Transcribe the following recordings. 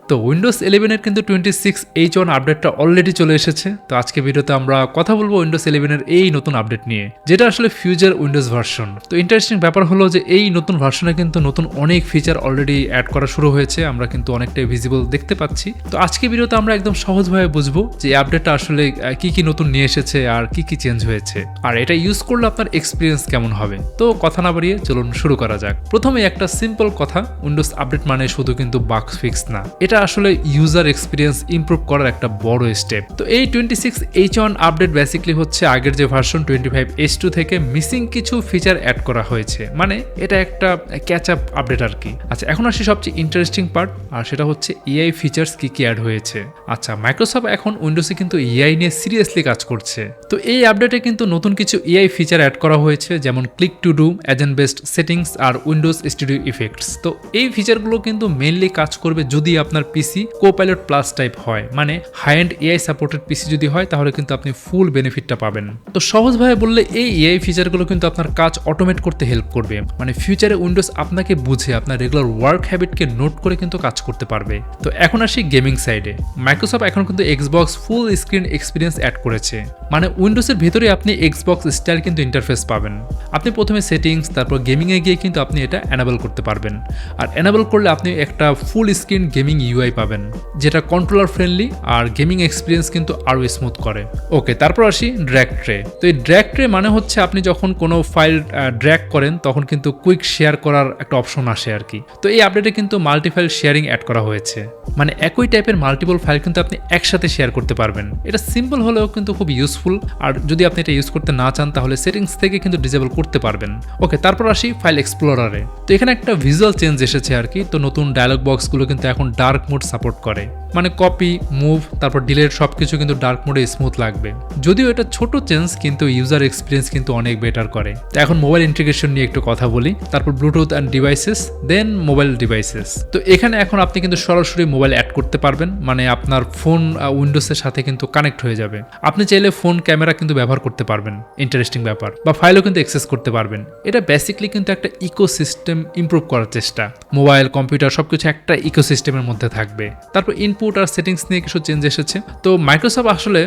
তো উইন্ডোজ 11 এর কিন্তু 26H1 আপডেটটা অলরেডি চলে এসেছে। তো আজকে ভিডিওতে আমরা কথা বলবো উইন্ডোজ 11 এর এই নতুন আপডেট নিয়ে, যেটা আসলে ফিউচার উইন্ডোজ ভার্সন। তো ইন্টারেস্টিং ব্যাপার হলো যে এই নতুন ভার্সনে কিন্তু নতুন অনেক ফিচার অলরেডি অ্যাড করা শুরু হয়েছে, আমরা কিন্তু অনেকটাই ভিজিবল দেখতে পাচ্ছি। তো আজকে ভিডিওতে আমরা একদম সহজভাবে বুঝবো যে এই আপডেটটা আসলে কি কি নতুন নিয়ে এসেছে আর কি কি চেঞ্জ হয়েছে, আর এটা ইউজ করলে আপনার এক্সপিরিয়েন্স কেমন হবে। তো কথা না বাড়িয়ে চলুন শুরু করা যাক। প্রথমে একটা সিম্পল কথা, উইন্ডোজ আপডেট মানে শুধু কিন্তু বাগ ফিক্স না, এটা আসলে ইউজার এক্সপিরিয়েন্স ইমপ্রুভ করার একটা বড় স্টেপ। তো এই 26H1 আপডেট বেসিক্যালি হচ্ছে আগের যে ভার্সন 25H2 থেকে মিসিং কিছু ফিচার অ্যাড করা হয়েছে, মানে এটা একটা ক্যাচ আপ আপডেট আর কি। আচ্ছা, এখন আসি সবচেয়ে ইন্টারেস্টিং পার্ট, আর সেটা হচ্ছে এআই ফিচার্স কি কি অ্যাড হয়েছে। আচ্ছা, মাইক্রোসফট এখন উইন্ডোজে কিন্তু এআই নিয়ে সিরিয়াসলি কাজ করছে। তো এই আপডেটে কিন্তু নতুন কিছু এআই ফিচার অ্যাড করা হয়েছে, যেমন click to do, agent based settings আর উইন্ডোজ স্টুডিও ইফেক্টস। তো এই ফিচারগুলো কিন্তু মেইনলি কাজ করবে যদি আপনার পিসি কোপাইলট প্লাস টাইপ হয়, মানে হাই এন্ড এআই সাপোর্টেড পিসি যদি হয়, তাহলে কিন্তু আপনি ফুল বেনিফিটটা পাবেন। তো সহজভাবে বললে এই এআই ফিচারগুলো কিন্তু আপনার কাজ অটোমেট করতে হেল্প করবে, মানে ফিউচারে উইন্ডোজ আপনাকে বুঝে আপনার রেগুলার ওয়ার্ক হ্যাবিটকে নোট করে কিন্তু কাজ করতে পারবে। তো এখন আসি গেমিং সাইডে। মাইক্রোসফট এখন কিন্তু Xbox full screen experience add করেছে, মানে উইন্ডোজের ভিতরে আপনি এক্সবক্স স্টাইল কিন্তু ইন্টারফেস পাবেন। আপনি প্রথমে সেটিংস, তারপর গেমিংয়ে গিয়ে কিন্তু আপনি এটা এনাবেল করতে পারবেন, আর এনাবেল করলে আপনি একটা ফুল স্ক্রিন গেমিং ইউআই পাবেন, যেটা কন্ট্রোলার ফ্রেন্ডলি আর গেমিং এক্সপিরিয়েন্স কিন্তু আরও স্মুথ করে। ওকে, তারপর আসি ড্র্যাগ ট্রে। তো এই ড্র্যাগ ট্রে মানে হচ্ছে আপনি যখন কোনো ফাইল ড্র্যাগ করেন তখন কিন্তু কুইক শেয়ার করার একটা অপশন আসে আর কি। তো এই আপডেটে কিন্তু মাল্টিফাইল শেয়ারিং অ্যাড করা হয়েছে, মানে একই টাইপের মাল্টিপল ফাইল কিন্তু আপনি একসাথে শেয়ার করতে পারবেন। এটা সিম্পল হলেও কিন্তু খুব ইউজফুল, আর যদি আপনি এটা ইউজ করতে না চান তাহলে সেটিংস থেকে কিন্তু ডিসেবল করতে পারবেন। ওকে, তারপর আসি ফাইল এক্সপ্লোরারে। তো এখানে একটা ভিজুয়াল চেঞ্জ এসেছে আর কি। তো নতুন ডায়লগ বক্সগুলো কিন্তু এখন ডার্ক মোড সাপোর্ট করে, মানে কপি, মুভ, তারপর ডিলেট সবকিছু কিন্তু ডার্ক মোডে স্মুথ লাগবে। যদিও এটা ছোট চেঞ্জ, কিন্তু ইউজার এক্সপিরিয়েন্স কিন্তু অনেক বেটার করে। তো এখন মোবাইল ইন্টিগ্রেশন নিয়ে একটু কথা বলি, তারপর Bluetooth and devices, then mobile devices. তো এখানে এখন আপনি কিন্তু সরাসরি মোবাইল অ্যাড করতে পারবেন, মানে আপনার ফোন উইন্ডোজের সাথে কিন্তু কানেক্ট হয়ে যাবে। আপনি চাইলে ফোন ক্যামেরা কিন্তু ব্যবহার করতে পারবেন, ইন্টারেস্টিং ব্যাপার, বা ফাইলও কিন্তু অ্যাক্সেস করতে পারবেন। এটা বেসিক্যালি কিন্তু একটা ইকোসিস্টেম ইমপ্রুভ করার চেষ্টা, মোবাইল, কম্পিউটার সবকিছু একটা ইকোসিস্টেমের মধ্যে থাকবে। তারপর ইনপুট আর সেটিংস নিয়ে কিছু চেঞ্জ এসেছে। তো মাইক্রোসফট আসলে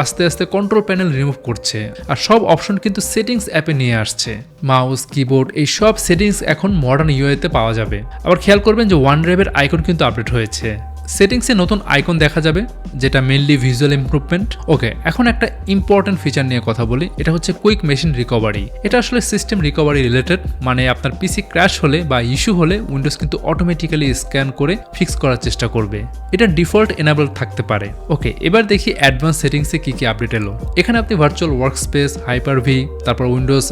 আস্তে আস্তে কন্ট্রোল প্যানেল রিমুভ করছে, আর সব অপশন কিন্তু সেটিংস অ্যাপে নিয়ে আসছে। মাউস, কিবোর্ড, এই সব সেটিংস এখন মডার্ন ইউআইতে পাওয়া যাবে। আবার খেয়াল করবেন যে OneDrive-এর আইকন কিন্তু আপডেট হয়েছে। সেটিংসে নতুন আইকন দেখা যাবে, যেটা মেইনলি ভিজুয়াল ইমপ্রুভমেন্ট। ওকে, এখন একটা ইম্পর্টেন্ট ফিচার নিয়ে কথা বলি, এটা হচ্ছে কুইক মেশিন রিকভারি। এটা আসলে সিস্টেম রিকভারি রিলেটেড, মানে আপনার পিসি ক্র্যাশ হলে বা ইস্যু হলে উইন্ডোজ কিন্তু অটোমেটিক্যালি স্ক্যান করে ফিক্স করার চেষ্টা করবে। এটা ডিফল্ট এনাবেল থাকতে পারে। ওকে, এবার দেখি অ্যাডভান্স সেটিংসে কি কি আপডেট এলো। এখানে আপনি ভার্চুয়াল ওয়ার্কস্পেস, হাইপার-ভি, তারপর উইন্ডোজ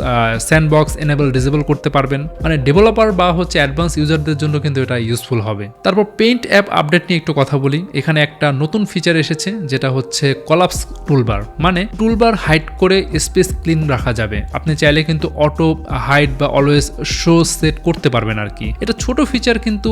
স্যান্ডবক্স এনেবল ডিসেবল করতে পারবেন, মানে ডেভেলপার বা হচ্ছে অ্যাডভান্স ইউজারদের জন্য কিন্তু এটা ইউজফুল হবে। তারপর পেইন্ট অ্যাপ আপডেট নিয়ে একটু কথা বলি। এখানে একটা নতুন ফিচার এসেছে, যেটা হচ্ছে কলাপস টুলবার, মানে টুলবার হাইড করে স্পেস ক্লিন রাখা যাবে। আপনি চাইলে কিন্তু অটো হাইড বা অলওয়েজ শো সেট করতে পারবেন আর কি। এটা ছোট ফিচার, কিন্তু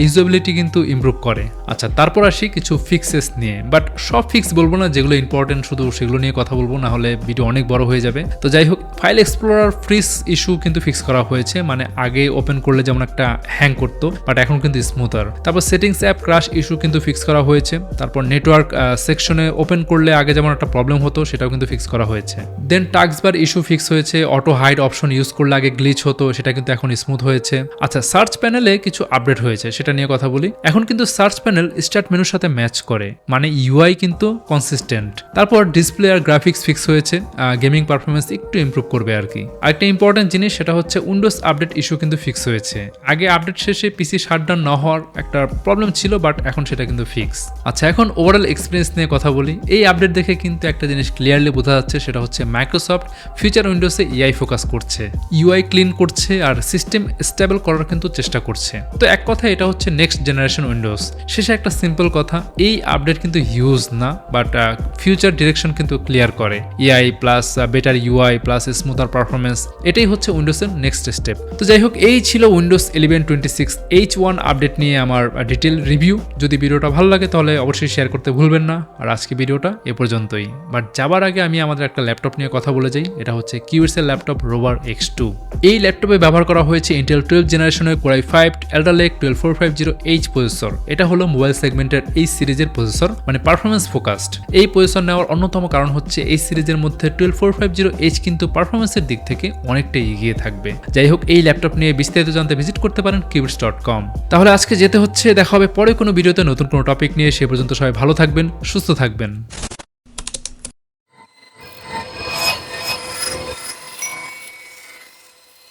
ইউজেবিলিটি কিন্তু ইমপ্রুভ করে। আচ্ছা, তারপর আসি কিছু ফিক্সেস নিয়ে, বাট সব ফিক্স বলবো না, যেগুলো ইম্পর্টেন্ট শুধু সেগুলো নিয়ে কথা বলবো, না হলে ভিডিও অনেক বড় হয়ে যাবে। তো যাই হোক, ফাইল এক্সপ্লোরার ফ্রিজ ইস্যু কিন্তু ফিক্স করা হয়েছে, মানে আগে ওপেন করলে যেমন একটা হ্যাং করতো, বাট এখন কিন্তু স্মুথার। তারপর সেটিংস অ্যাপ ক্রাশ ইস্যু কিন্তু ফিক্স করা হয়েছে। তারপর নেটওয়ার্ক সেকশনে ওপেন করলে আগে যেমন একটা প্রবলেম হতো, সেটাও কিন্তু ফিক্স করা হয়েছে। দেন টাস্কবার ইস্যু ফিক্স হয়েছে। অটো হাইড অপশন ইউজ করলে আগে গ্লিচ হতো, সেটা কিন্তু এখন স্মুথ হয়েছে। আচ্ছা, সার্চ প্যানেলে কিছু আপডেট হয়েছে, সেটা নিয়ে কথা বলি। এখন কিন্তু সার্চ প্যানেল স্টার্ট মেনুর সাথে ম্যাচ করে, মানে ইউআই কিন্তু কনসিস্টেন্ট। তারপর ডিসপ্লে আর গ্রাফিক্স ফিক্স হয়েছে, গেমিং পারফরমেন্স একটু ইমপ্রুভ করবে আর কি। আরেকটা ইম্পর্টেন্ট জিনিস, সেটা হচ্ছে উইন্ডোজ আপডেট ইস্যু কিন্তু ফিক্স হয়েছে। আগে আপডেট শেষে পিসি শাটডাউন না হওয়ার একটা প্রবলেম ছিল, বাট এখন সেটা কিন্তু ফিক্স। আচ্ছা, এখন ওভারঅল এক্সপিরিয়েন্স নিয়ে কথা বলি। এই আপডেট দেখে কিন্তু একটা জিনিস ক্লিয়ারলি বোঝা যাচ্ছে, সেটা হচ্ছে মাইক্রোসফট ফিউচার উইন্ডোজে এআই ফোকাস করছে, ইউআই ক্লিন করছে আর সিস্টেম স্টেবল করার কিন্তু চেষ্টা করছে। তো এক কথা, এটা হচ্ছে নেক্সট জেনারেশন উইন্ডোজ। শেষে একটা সিম্পল কথা, এই আপডেট কিন্তু হিউজ না, বাট ফিউচার ডিরেকশন কিন্তু ক্লিয়ার করে। AI plus better UI plus smoother performance, এটাই হচ্ছে উইন্ডোজের নেক্সট স্টেপ। তো যাই হোক, এই ছিল উইন্ডোজ 11 26H1 আপডেট নিয়ে আমার ডিটেল রিভিউ। যদি যদি ভিডিওটা ভালো লাগে তাহলে অবশ্যই শেয়ার করতে ভুলবেন না। আর আজকে ভিডিওটা এ পর্যন্তই, বাট যাবার আগে আমি আমাদের একটা ল্যাপটপ নিয়ে কথা বলে যাই। এটা হচ্ছে কিউবিটসের ল্যাপটপ রোভার X2। এই ল্যাপটপে ব্যবহার করা হয়েছে ইন্টেল 12 জেনারেশনের Core i5 Alder Lake 12450H processor. এটা হলো মোবাইল সেগমেন্টের এই সিরিজের প্রসেসর, মানে পারফরমেন্স ফোকাসড। এই প্রসেসর নেওয়ার অন্যতম কারণ হচ্ছে এই সিরিজের মধ্যে 12450H কিন্তু পারফরমেন্সের দিক থেকে অনেকটাই এগিয়ে থাকবে। যাই হোক, এই ল্যাপটপ নিয়ে বিস্তারিত জানতে ভিজিট করতে পারেন qubits.com। তাহলে আজকে যেতে হচ্ছে, দেখা হবে পরে কোনো ভিডিওতে নতুন কোনো টপিক নিয়ে। সে পর্যন্ত সবাই ভালো থাকবেন, সুস্থ থাকবেন।